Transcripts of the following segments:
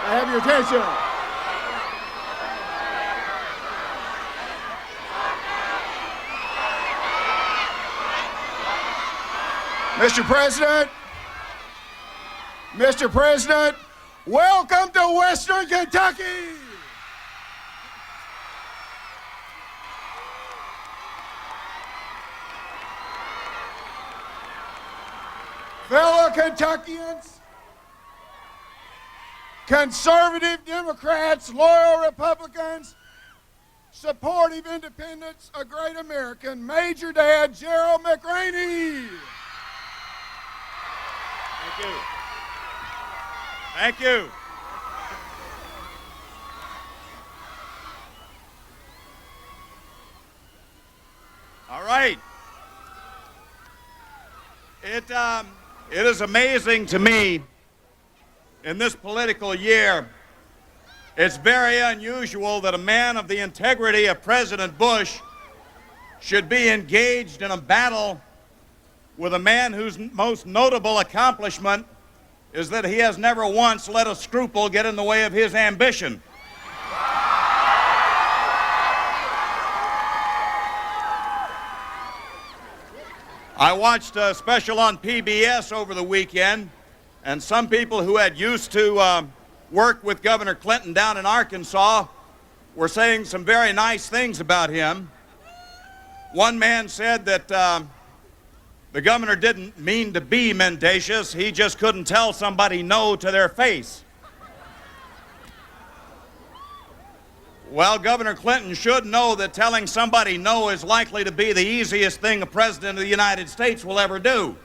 I have your attention. Mr. President, welcome to Western Kentucky. Fellow Kentuckians, conservative Democrats, loyal Republicans, supportive independents, a great American, Major Dad Gerald McRaney. Thank you. Thank you. All right. It is amazing to me in this political year, it's very unusual that a man of the integrity of President Bush should be engaged in a battle with a man whose most notable accomplishment is that he has never once let a scruple get in the way of his ambition. I watched a special on PBS over the weekend, and some people who had used to work with Governor Clinton down in Arkansas were saying some very nice things about him. One man said that the governor didn't mean to be mendacious, he just couldn't tell somebody no to their face. Well, Governor Clinton should know that telling somebody no is likely to be the easiest thing a president of the United States will ever do.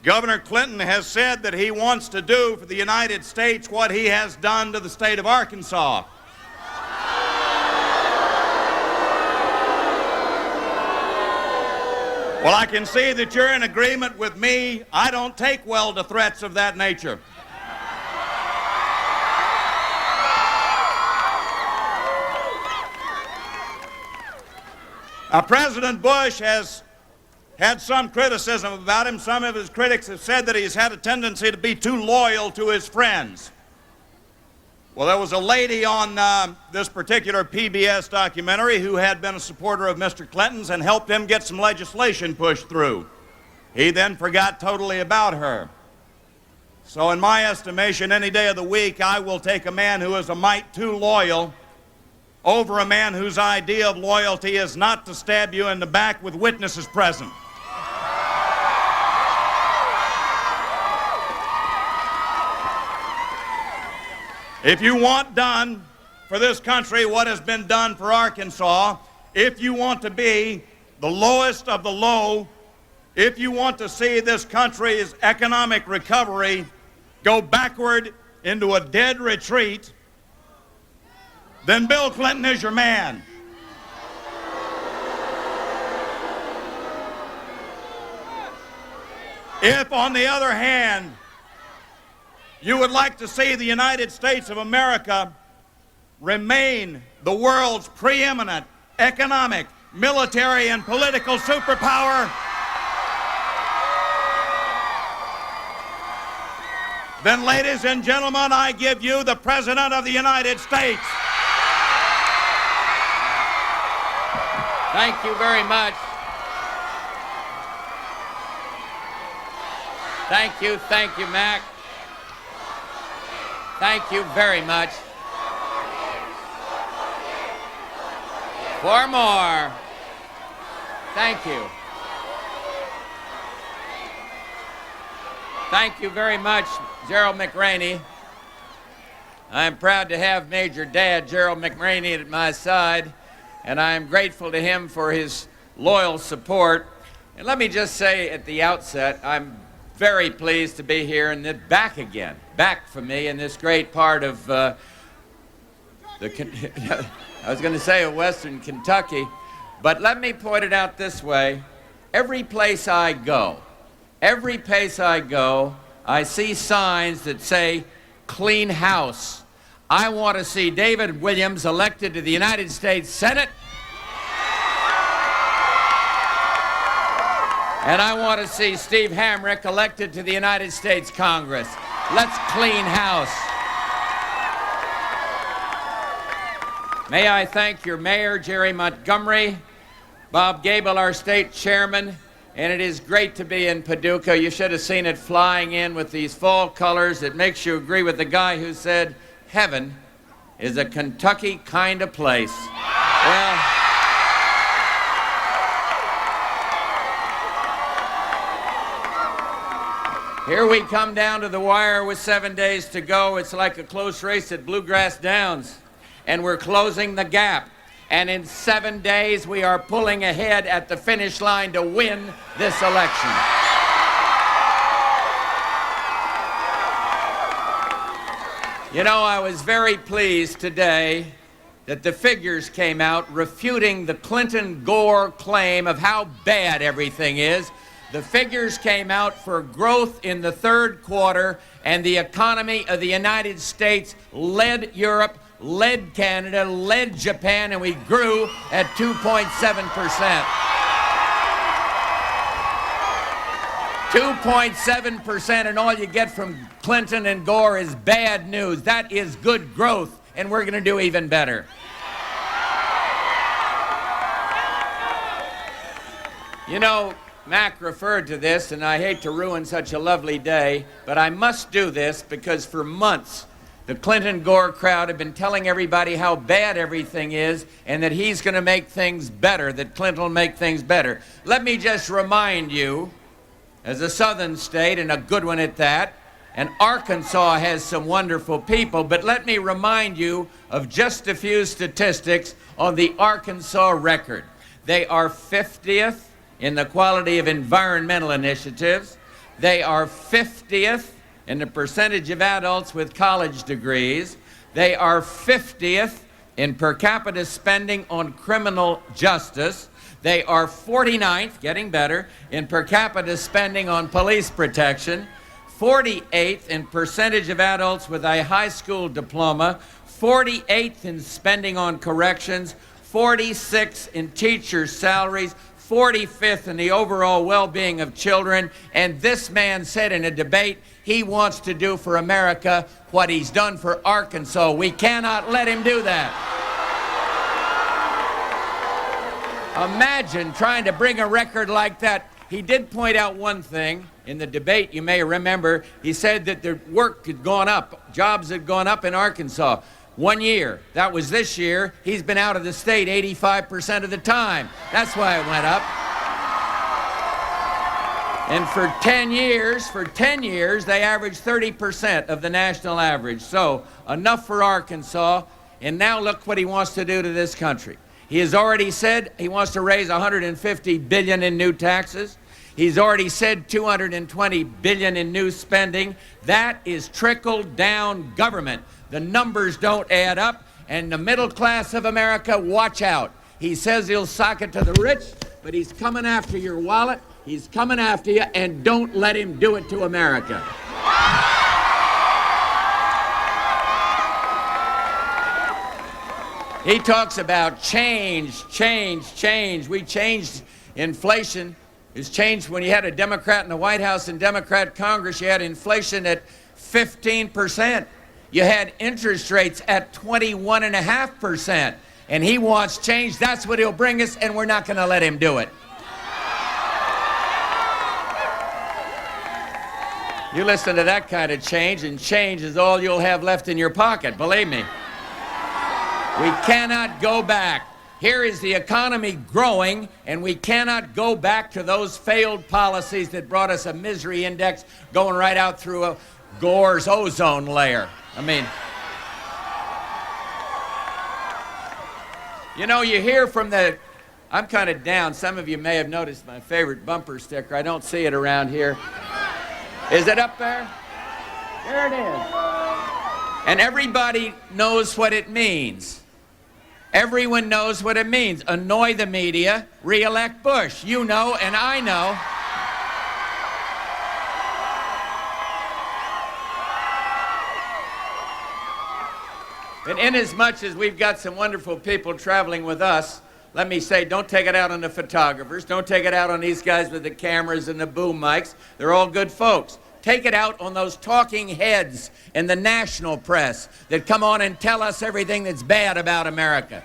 Governor Clinton has said that he wants to do for the United States what he has done to the state of Arkansas. Well, I can see that you're in agreement with me. I don't take well to threats of that nature. Now, President Bush has had some criticism about him. Some of his critics have said that he's had a tendency to be too loyal to his friends. Well, there was a lady on this particular PBS documentary who had been a supporter of Mr. Clinton's and helped him get some legislation pushed through. He then forgot totally about her. So in my estimation, any day of the week, I will take a man who is a mite too loyal over a man whose idea of loyalty is not to stab you in the back with witnesses present. If you want done for this country what has been done for Arkansas, if you want to be the lowest of the low, if you want to see this country's economic recovery go backward into a dead retreat, then Bill Clinton is your man. If, on the other hand, you would like to see the United States of America remain the world's preeminent economic, military, and political superpower, then, ladies and gentlemen, I give you the President of the United States. Thank you very much. Thank you, Mac. Thank you very much. Four more. Thank you. Thank you very much, Gerald McRaney. I'm proud to have Major Dad Gerald McRaney at my side, and I am grateful to him for his loyal support. And let me just say at the outset, I'm very pleased to be here and then back again, back for me in this great part of I was going to say of Western Kentucky, but let me point it out this way. Every place I go, I see signs that say, clean house. I want to see David Williams elected to the United States Senate. And I want to see Steve Hamrick elected to the United States Congress. Let's clean house. May I thank your mayor, Jerry Montgomery, Bob Gable, our state chairman, and it is great to be in Paducah. You should have seen it flying in with these fall colors. It makes you agree with the guy who said, heaven is a Kentucky kind of place. Well, here we come down to the wire with 7 days to go. It's like a close race at Bluegrass Downs, and we're closing the gap. And in 7 days, we are pulling ahead at the finish line to win this election. You know, I was very pleased today that the figures came out refuting the Clinton-Gore claim of how bad everything is. The figures came out for growth in the third quarter, and the economy of the United States led Europe, led Canada, led Japan, and we grew at 2.7%. 2.7%, and all you get from Clinton and Gore is bad news. That is good growth, and we're going to do even better. You know, Mac referred to this, and I hate to ruin such a lovely day, but I must do this because for months, the Clinton-Gore crowd have been telling everybody how bad everything is and that he's going to make things better, that Clinton will make things better. Let me just remind you, as a southern state, and a good one at that, and Arkansas has some wonderful people, but let me remind you of just a few statistics on the Arkansas record. They are 50th in the quality of environmental initiatives. They are 50th in the percentage of adults with college degrees. They are 50th in per capita spending on criminal justice. They are 49th, getting better, in per capita spending on police protection. 48th in percentage of adults with a high school diploma. 48th in spending on corrections. 46th in teachers' salaries. 45th in the overall well-being of children. And this man said in a debate he wants to do for America what he's done for Arkansas. We cannot let him do that. Imagine trying to bring a record like that. He did point out one thing in the debate, you may remember. He said that the work had gone up, jobs had gone up in Arkansas. 1 year, that was this year. He's been out of the state 85% of the time. That's why it went up. And for 10 years, they averaged 30% of the national average. So enough for Arkansas. And now look what he wants to do to this country. He has already said he wants to raise $150 billion in new taxes. He's already said $220 billion in new spending. That is trickle-down government. The numbers don't add up, and the middle class of America, watch out. He says he'll sock it to the rich, but he's coming after your wallet. He's coming after you, and don't let him do it to America. He talks about change. We changed inflation. It's changed when you had a Democrat in the White House and Democrat Congress. You had inflation at 15%. You had interest rates at 21.5%. And he wants change. That's what he'll bring us, and we're not going to let him do it. You listen to that kind of change, and change is all you'll have left in your pocket, believe me. We cannot go back. Here is the economy growing, and we cannot go back to those failed policies that brought us a misery index going right out through Gore's ozone layer. I mean, you know, you hear from the, I'm kind of down. Some of you may have noticed my favorite bumper sticker. I don't see it around here. Is it up there? There it is. And everybody knows what it means. Everyone knows what it means. Annoy the media, re-elect Bush. You know, and I know. And inasmuch as we've got some wonderful people traveling with us, let me say, don't take it out on the photographers. Don't take it out on these guys with the cameras and the boom mics. They're all good folks. Take it out on those talking heads in the national press that come on and tell us everything that's bad about America.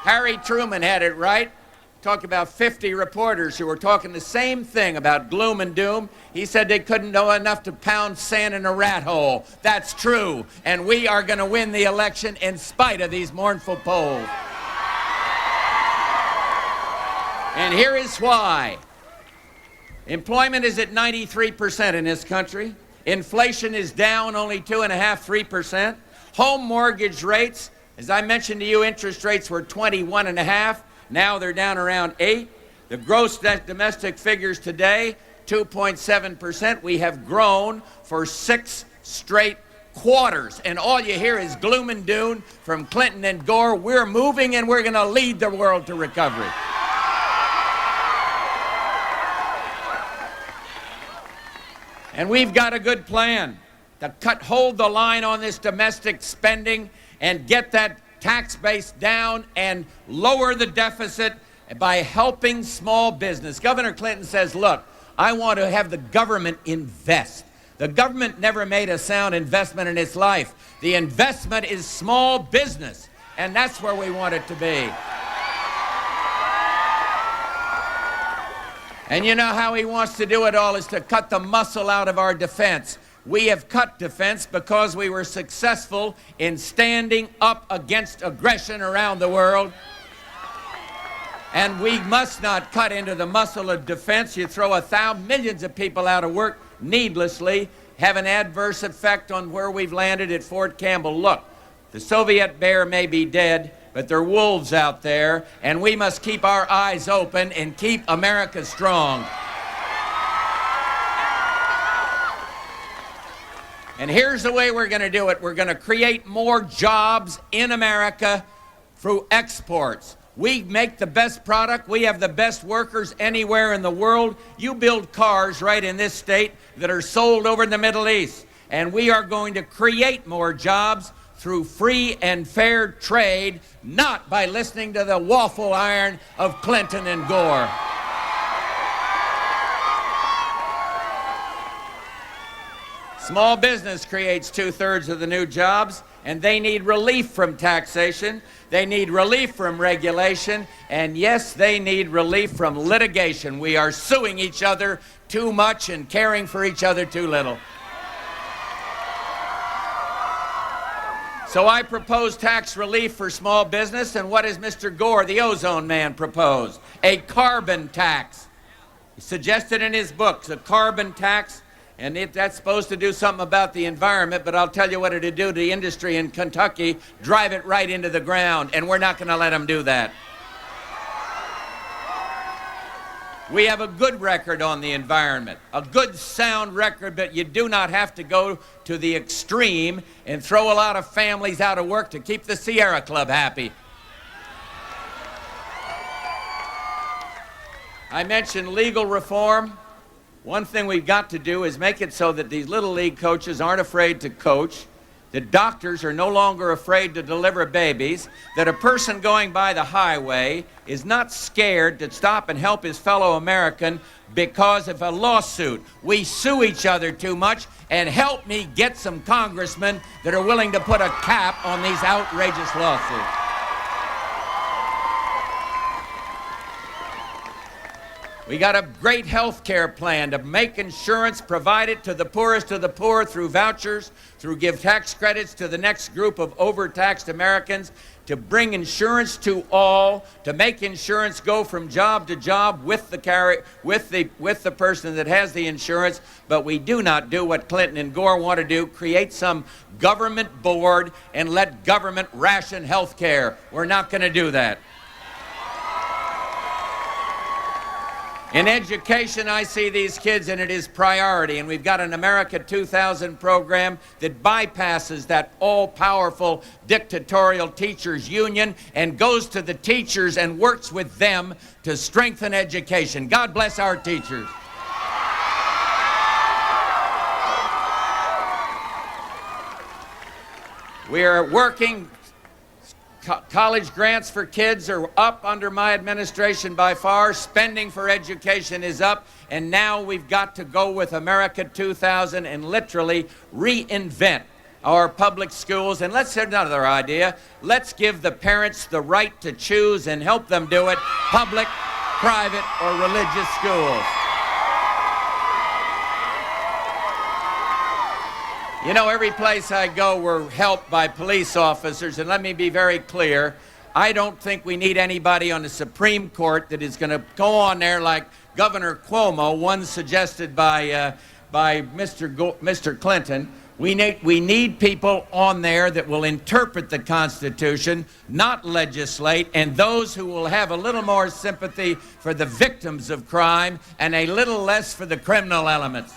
Harry Truman had it right. Talked about 50 reporters who were talking the same thing about gloom and doom. He said they couldn't know enough to pound sand in a rat hole. That's true. And we are going to win the election in spite of these mournful polls. And here is why. Employment is at 93% in this country. Inflation is down only 2.5%, 3%. Home mortgage rates, as I mentioned to you, interest rates were 21.5%. Now they're down around 8%. The gross domestic figures today, 2.7%. We have grown for 6 straight quarters. And all you hear is gloom and doom from Clinton and Gore. We're moving and we're going to lead the world to recovery. And we've got a good plan to hold the line on this domestic spending and get that tax base down and lower the deficit by helping small business. Governor Clinton says, look, I want to have the government invest. The government never made a sound investment in its life. The investment is small business, and that's where we want it to be. And you know how he wants to do it all is to cut the muscle out of our defense. We have cut defense because we were successful in standing up against aggression around the world. And we must not cut into the muscle of defense. You throw millions of people out of work needlessly, have an adverse effect on where we've landed at Fort Campbell. Look, the Soviet bear may be dead, but there are wolves out there, and we must keep our eyes open and keep America strong. And here's the way we're going to do it. We're going to create more jobs in America through exports. We make the best product. We have the best workers anywhere in the world. You build cars right in this state that are sold over in the Middle East. And we are going to create more jobs through free and fair trade, not by listening to the waffle iron of Clinton and Gore. Small business creates 2/3 of the new jobs, and they need relief from taxation. They need relief from regulation, and yes, they need relief from litigation. We are suing each other too much and caring for each other too little. So I propose tax relief for small business, and what does Mr. Gore, the ozone man, propose? A carbon tax. He suggested in his books a carbon tax. And that's supposed to do something about the environment, but I'll tell you what it'd do to the industry in Kentucky, drive it right into the ground, and we're not going to let them do that. We have a good record on the environment, a good sound record, but you do not have to go to the extreme and throw a lot of families out of work to keep the Sierra Club happy. I mentioned legal reform. One thing we've got to do is make it so that these little league coaches aren't afraid to coach, that doctors are no longer afraid to deliver babies, that a person going by the highway is not scared to stop and help his fellow American because of a lawsuit. We sue each other too much, and help me get some congressmen that are willing to put a cap on these outrageous lawsuits. We got a great health care plan to make insurance provided to the poorest of the poor through vouchers, through give tax credits to the next group of overtaxed Americans, to bring insurance to all, to make insurance go from job to job with the person that has the insurance. But we do not do what Clinton and Gore want to do, create some government board and let government ration health care. We're not going to do that. In education, I see these kids, and it is priority. And we've got an America 2000 program that bypasses that all-powerful dictatorial teachers union and goes to the teachers and works with them to strengthen education. God bless our teachers. We are working college grants for kids are up under my administration by far. Spending for education is up. And now we've got to go with America 2000 and literally reinvent our public schools. And let's have another idea. Let's give the parents the right to choose and help them do it. Public, private, or religious schools. You know, every place I go, we're helped by police officers, and let me be very clear. I don't think we need anybody on the Supreme Court that is going to go on there like Governor Cuomo, one suggested by Mr. Clinton. We need people on there that will interpret the Constitution, not legislate, and those who will have a little more sympathy for the victims of crime and a little less for the criminal elements.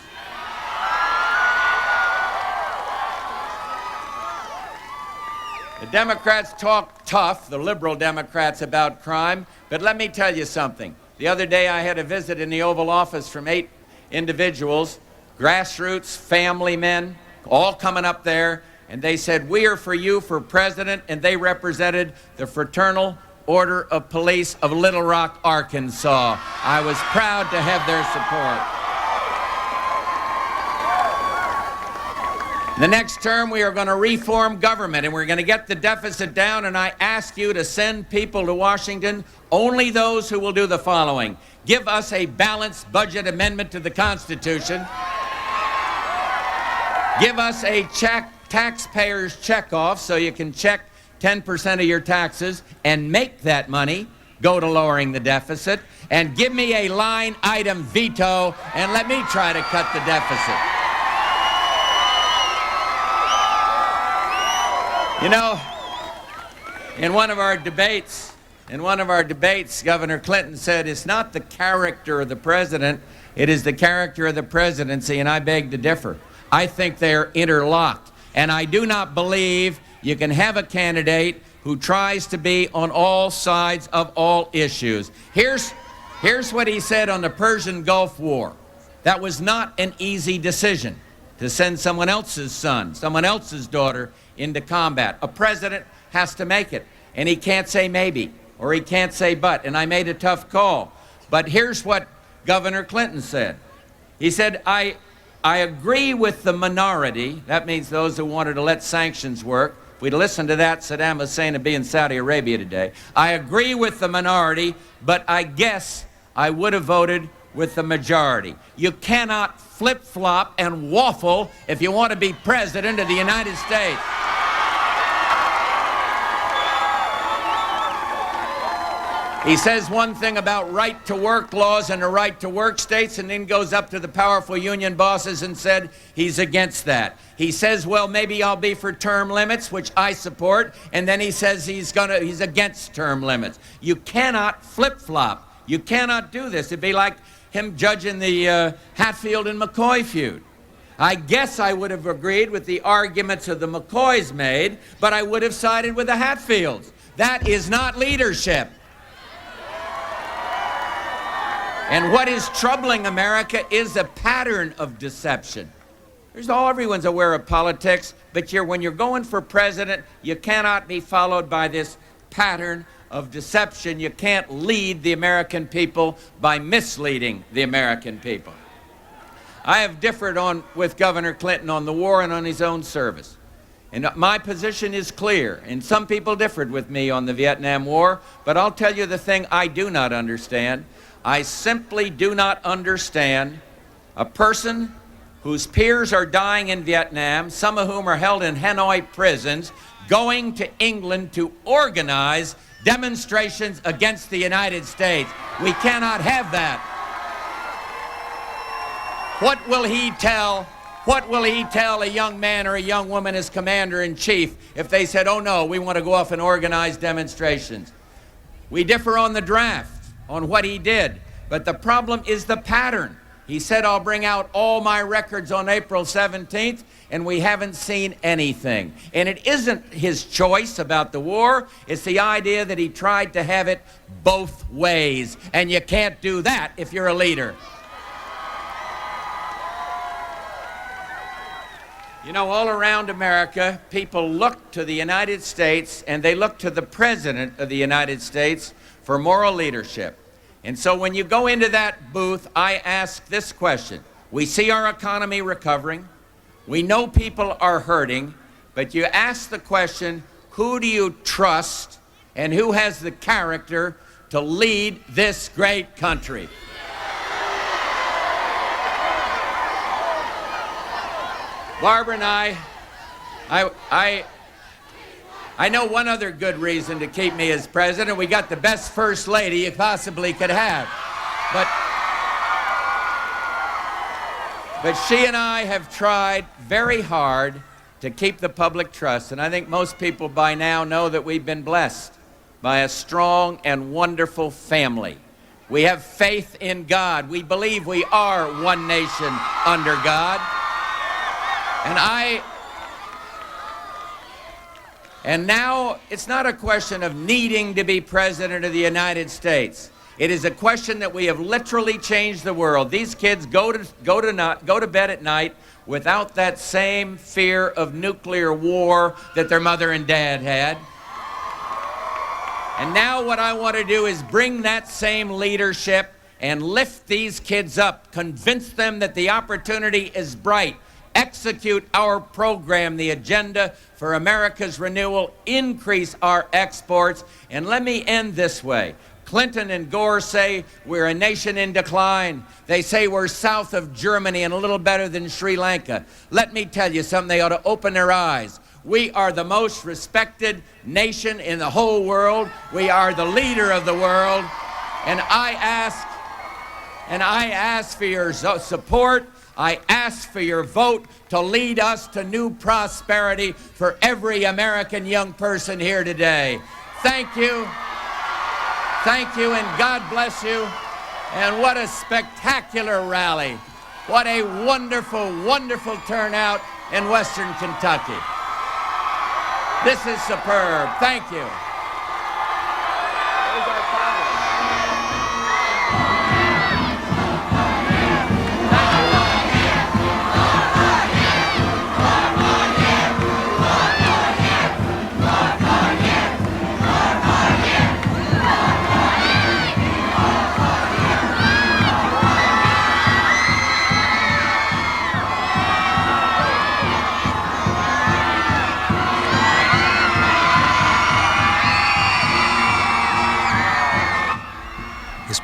The Democrats talk tough, the liberal Democrats, about crime, but let me tell you something. The other day I had a visit in the Oval Office from 8 individuals, grassroots, family men, all coming up there, and they said, "We are for you for president," and they represented the Fraternal Order of Police of Little Rock, Arkansas. I was proud to have their support. The next term, we are going to reform government, and we're going to get the deficit down, and I ask you to send people to Washington, only those who will do the following. Give us a balanced budget amendment to the Constitution. Give us a taxpayer's checkoff so you can check 10% of your taxes and make that money go to lowering the deficit. And give me a line item veto and let me try to cut the deficit. You know, in one of our debates, Governor Clinton said, "It's not the character of the president, it is the character of the presidency," and I beg to differ. I think they're interlocked, and I do not believe you can have a candidate who tries to be on all sides of all issues. Here's what he said on the Persian Gulf War. That was not an easy decision to send someone else's son, someone else's daughter into combat. A president has to make it, and he can't say maybe, or he can't say but, and I made a tough call. But here's what Governor Clinton said. He said, I agree with the minority, that means those who wanted to let sanctions work. If we'd listened to that, Saddam Hussein would be in Saudi Arabia today. I agree with the minority, but I guess I would have voted with the majority. You cannot flip-flop and waffle if you want to be president of the United States. He says one thing about right-to-work laws and the right-to-work states, and then goes up to the powerful union bosses and said he's against that. He says, well, maybe I'll be for term limits, which I support, and then he says he's against term limits. You cannot flip-flop. You cannot do this. It'd be like him judging the Hatfield and McCoy feud. I guess I would have agreed with the arguments of the McCoys made, but I would have sided with the Hatfields. That is not leadership. And what is troubling America is a pattern of deception. Everyone's aware of politics, but when you're going for president, you cannot be followed by this pattern of deception. You can't lead the American people by misleading the American people. I have differed with Governor Clinton on the war and on his own service. And my position is clear, and some people differed with me on the Vietnam War, but I'll tell you the thing I do not understand. I simply do not understand a person whose peers are dying in Vietnam, some of whom are held in Hanoi prisons, going to England to organize demonstrations against the United States. We cannot have that. What will he tell a young man or a young woman as commander-in-chief if they said, oh no, we want to go off and organize demonstrations? We differ on the draft, on what he did, but the problem is the pattern. He said, I'll bring out all my records on April 17th, and we haven't seen anything. And it isn't his choice about the war, it's the idea that he tried to have it both ways, and you can't do that if you're a leader. You know, all around America, people look to the United States and they look to the President of the United States for moral leadership. And so when you go into that booth, I ask this question. We see our economy recovering. We know people are hurting, but you ask the question, who do you trust and who has the character to lead this great country? Barbara and I know one other good reason to keep me as president. We got the best first lady you possibly could have. But she and I have tried very hard to keep the public trust, and I think most people by now know that we've been blessed by a strong and wonderful family. We have faith in God. We believe we are one nation under God. And now it's not a question of needing to be president of the United States. It is a question that we have literally changed the world. These kids go to bed at night without that same fear of nuclear war that their mother and dad had. And now what I want to do is bring that same leadership and lift these kids up, convince them that the opportunity is bright, execute our program, the agenda for America's renewal, increase our exports. And let me end this way. Clinton and Gore say we're a nation in decline. They say we're south of Germany and a little better than Sri Lanka. Let me tell you something, they ought to open their eyes. We are the most respected nation in the whole world. We are the leader of the world. And I ask for your support. I ask for your vote to lead us to new prosperity for every American young person here today. Thank you. Thank you, and God bless you. And what a spectacular rally. What a wonderful, wonderful turnout in Western Kentucky. This is superb. Thank you.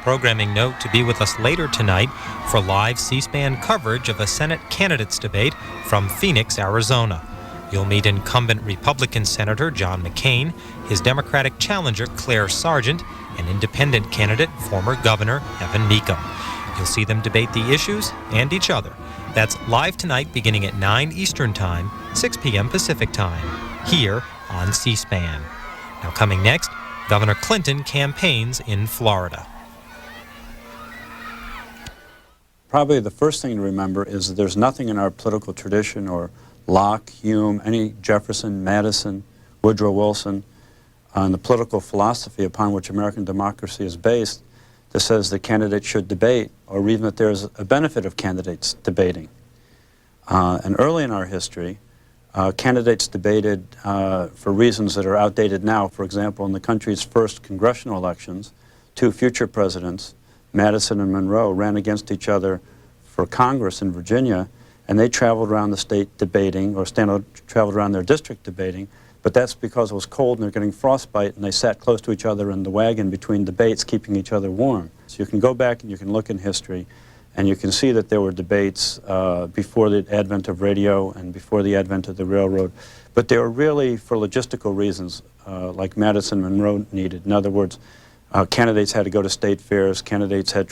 Programming note to be with us later tonight for live C-SPAN coverage of a Senate candidates debate from Phoenix, Arizona. You'll meet incumbent Republican Senator John McCain, his Democratic challenger Claire Sargent, and independent candidate former Governor Evan Mecham. You'll see them debate the issues and each other. That's live tonight beginning at 9 Eastern Time, 6 p.m. Pacific Time, here on C-SPAN. Now coming next, Governor Clinton campaigns in Florida. Probably the first thing to remember is that there's nothing in our political tradition, or Locke, Hume, any Jefferson, Madison, Woodrow Wilson, and the political philosophy upon which American democracy is based, that says that candidates should debate, or even that there's a benefit of candidates debating. And early in our history, candidates debated for reasons that are outdated now. For example, in the country's first congressional elections, two future presidents, Madison and Monroe, ran against each other for Congress in Virginia, and they traveled around the state debating, or traveled around their district debating, but that's because it was cold and they're getting frostbite, and they sat close to each other in the wagon between debates, keeping each other warm. So you can go back and you can look in history, and you can see that there were debates before the advent of radio and before the advent of the railroad, but they were really for logistical reasons, like Madison and Monroe needed. In other words, candidates had to go to state fairs, candidates had